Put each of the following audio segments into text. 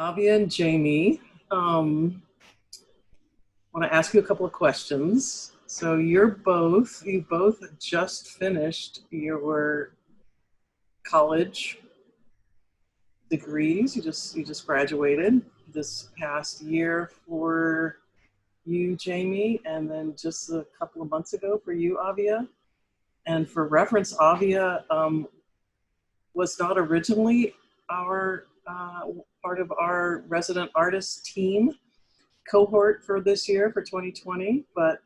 Avia and Jamie, want to ask you a couple of questions. So you both just finished your college degrees. You just graduated this past year for you, Jamie, and then just a couple of months ago for you, Avia. And for reference, Avia was not originally our part of our resident artist team cohort for this year for 2020, but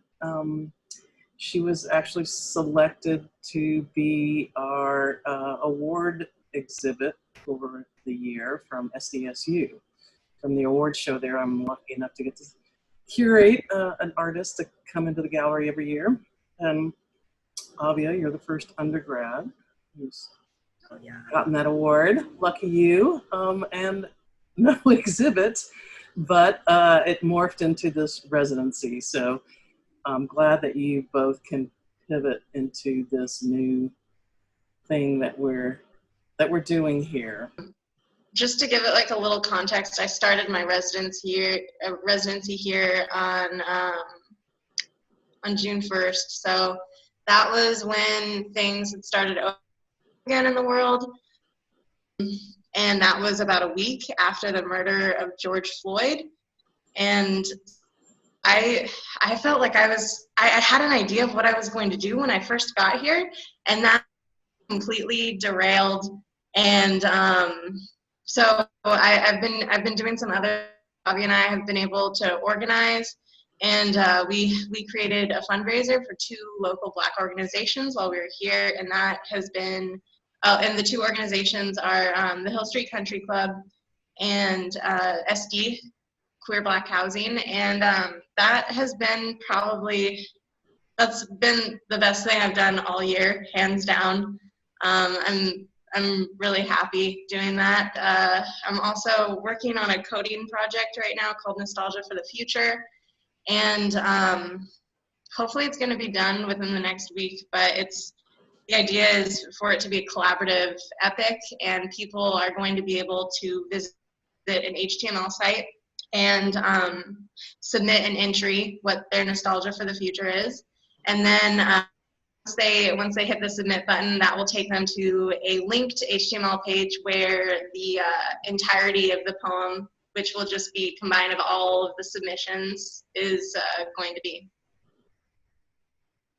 she was actually selected to be our award exhibit for the year from SDSU. From the award show there, I'm lucky enough to get to curate an artist to come into the gallery every year. And Avia, you're the first undergrad who's gotten that award. Lucky you. And no exhibit, but it morphed into this residency. So I'm glad that you both can pivot into this new thing that we're doing here. Just to give it like a little context, I started my residency here on June 1st. So that was when things had started again in the world. And that was about a week after the murder of George Floyd. And I felt like I had an idea of what I was going to do when I first got here, and that completely derailed. And so I've been doing some other. Bobby and I have been able to organize, and we created a fundraiser for 2 local Black organizations while we were here, and that has been. And the 2 organizations are the Hill Street Country Club and SD, Queer Black Housing, and that has been that's been the best thing I've done all year, hands down. I'm really happy doing that. I'm also working on a coding project right now called Nostalgia for the Future, and hopefully it's going to be done within the next week, but the idea is for it to be a collaborative epic, and people are going to be able to visit an HTML site and submit an entry, what their nostalgia for the future is. And then once they hit the submit button, that will take them to a linked HTML page where the entirety of the poem, which will just be combined of all of the submissions, is going to be.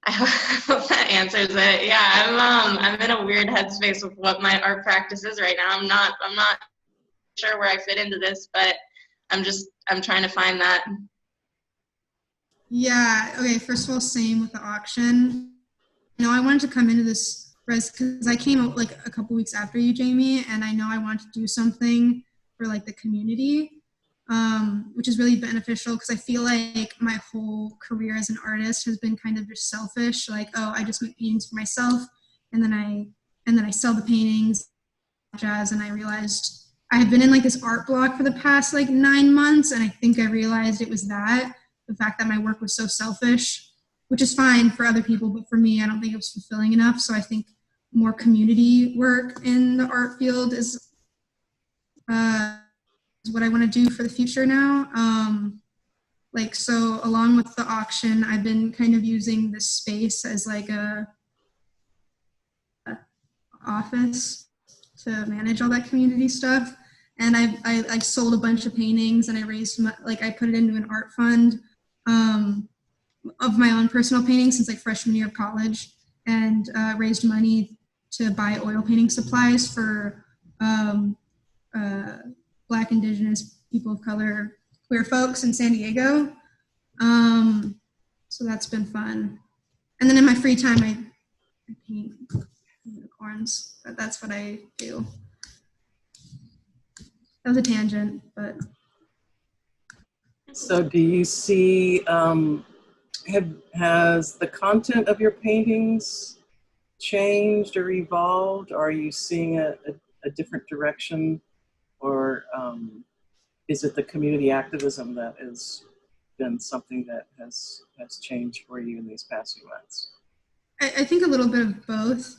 I hope that answers it. Yeah, I'm in a weird headspace with what my art practice is right now. I'm not sure where I fit into this, but I'm trying to find that. Yeah, okay, first of all, same with the auction. I wanted to come into this because I came out like a couple weeks after you, Jamie, and I know I wanted to do something for like the community. Which is really beneficial because I feel like my whole career as an artist has been kind of just selfish. Like, oh, I just make paintings for myself, and then I sell the paintings, jazz. And I realized I had been in like this art block for the past like 9 months, and I think I realized it was the fact that my work was so selfish, which is fine for other people, but for me, I don't think it was fulfilling enough. So I think more community work in the art field is what I want to do for the future now. So along with the auction, I've been kind of using this space as like a office to manage all that community stuff. And I sold a bunch of paintings, and I raised I put it into an art fund of my own personal paintings since like freshman year of college, and raised money to buy oil painting supplies for Black, Indigenous, people of color, queer folks in San Diego. So that's been fun. And then in my free time, I paint unicorns. That's what I do. That was a tangent, but. So do you see, has the content of your paintings changed or evolved? Or are you seeing a different direction? Or is it the community activism that has been something that has changed for you in these past few months? I think a little bit of both.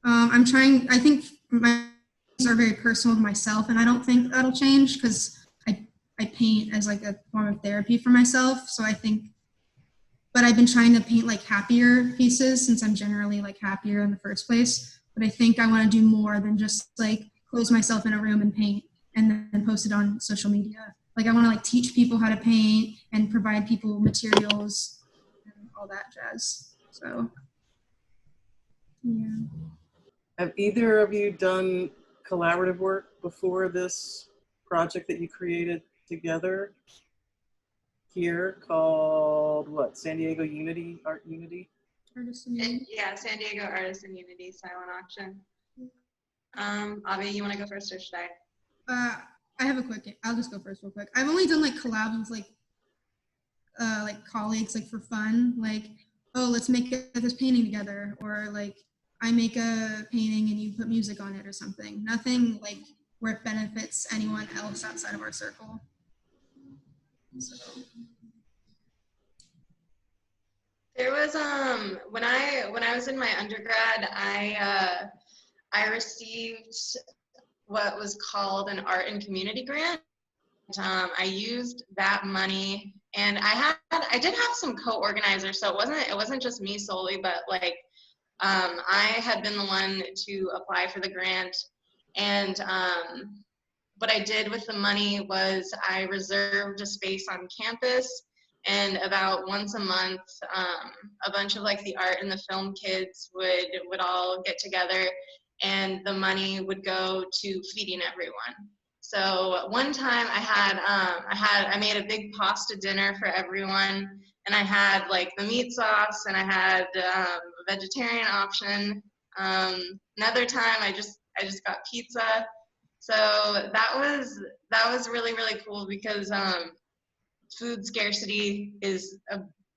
I think my are very personal to myself, and I don't think that'll change because I paint as like a form of therapy for myself. So I think, but I've been trying to paint like happier pieces since I'm generally like happier in the first place. But I think I want to do more than just like close myself in a room and paint and then post it on social media. Like I want to like teach people how to paint and provide people materials and all that jazz. So yeah. Have either of you done collaborative work before this project that you created together here called what? San Diego Unity, Art Unity? Yeah, San Diego Artists in Unity silent auction. Avia, you want to go first or should I? I have a quick. I'll just go first real quick. I've only done like collabs with like colleagues, like for fun, like, oh, let's make this painting together, or like I make a painting and you put music on it or something. Nothing like where it benefits anyone else outside of our circle. So. There was when I was in my undergrad, I received what was called an art and community grant. I used that money, and I did have some co-organizers, so it wasn't just me solely, but like I had been the one to apply for the grant, and what I did with the money was I reserved a space on campus, and about once a month, a bunch of like the art and the film kids would all get together, and the money would go to feeding everyone. So one time I made a big pasta dinner for everyone, and I had like the meat sauce, and I had a vegetarian option. Another time I just got pizza. So that was really, really cool because food scarcity is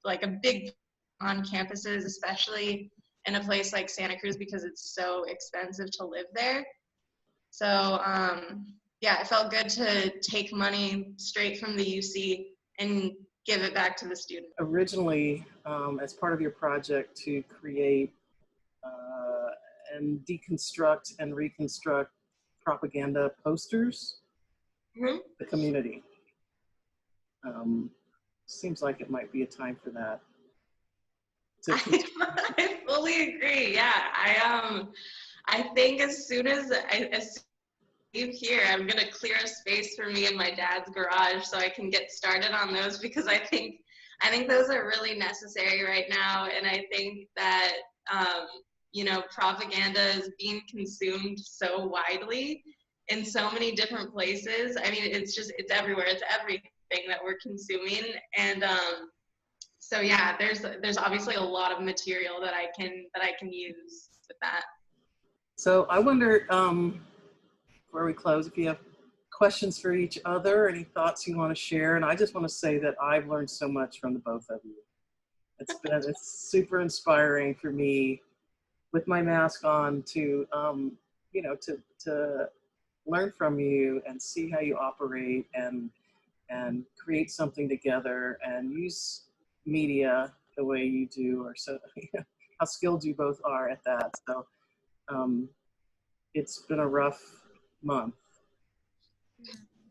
like a big on campuses, especially in a place like Santa Cruz because it's so expensive to live there. So yeah, it felt good to take money straight from the UC and give it back to the student. Originally, as part of your project to create and deconstruct and reconstruct propaganda posters, the community. Seems like it might be a time for that. I fully agree. Yeah, I think as soon as you here, I'm gonna clear a space for me in my dad's garage so I can get started on those because I think those are really necessary right now, and I think that you know, propaganda is being consumed so widely in so many different places. I mean, it's everywhere. It's everything that we're consuming, and so yeah, there's obviously a lot of material that I can use with that. So I wonder, before we close, if you have questions for each other, any thoughts you want to share. And I just want to say that I've learned so much from the both of you. It's super inspiring for me with my mask on to, you know, to learn from you and see how you operate and create something together and use media the way you do, or so how skilled you both are at that. So it's been a rough month,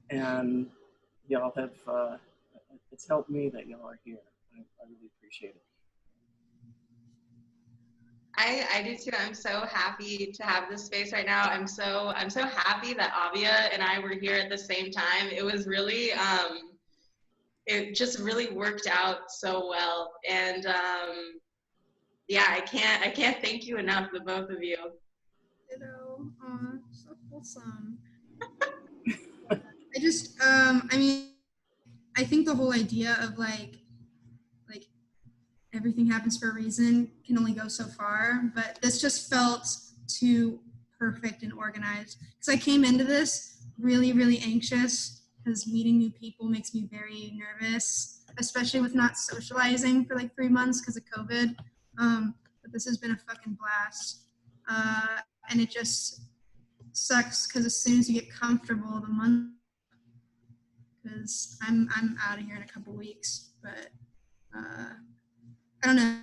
and y'all have it's helped me that y'all are here. I really appreciate it. I do too. I'm so happy to have this space right now. I'm so happy that Avia and I were here at the same time. It was really it just really worked out so well, and yeah, I can't thank you enough, the both of you. So wholesome. I mean, I think the whole idea of like everything happens for a reason can only go so far, but this just felt too perfect and organized. Because I came into this really, really anxious because meeting new people makes me very nervous, especially with not socializing for like 3 months because of COVID. But this has been a fucking blast. And it just sucks because as soon as you get comfortable, the month, because I'm out of here in a couple weeks, but I don't know.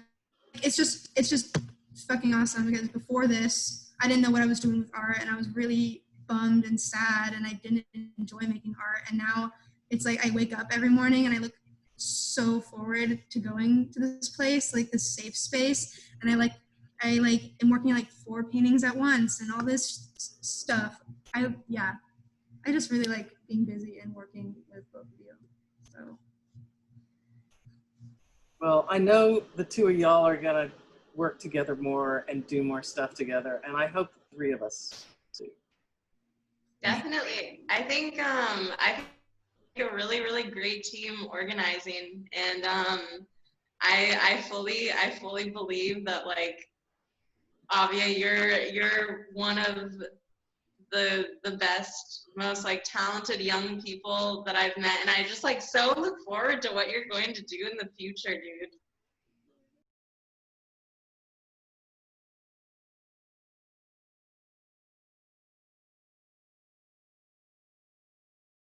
It's just fucking awesome because before this, I didn't know what I was doing with art, and I was really bummed and sad, and I didn't enjoy making art. And now it's like I wake up every morning and I look so forward to going to this place, like this safe space. And I am working like 4 paintings at once and all this stuff. I just really like being busy and working with both of you. So. Well, I know the 2 of y'all are gonna work together more and do more stuff together, and I hope the 3 of us do. Definitely. I think a really, really great team organizing, and I fully believe that, like, Avia, you're one of the best, most like talented young people that I've met, and I just like so look forward to what you're going to do in the future, dude.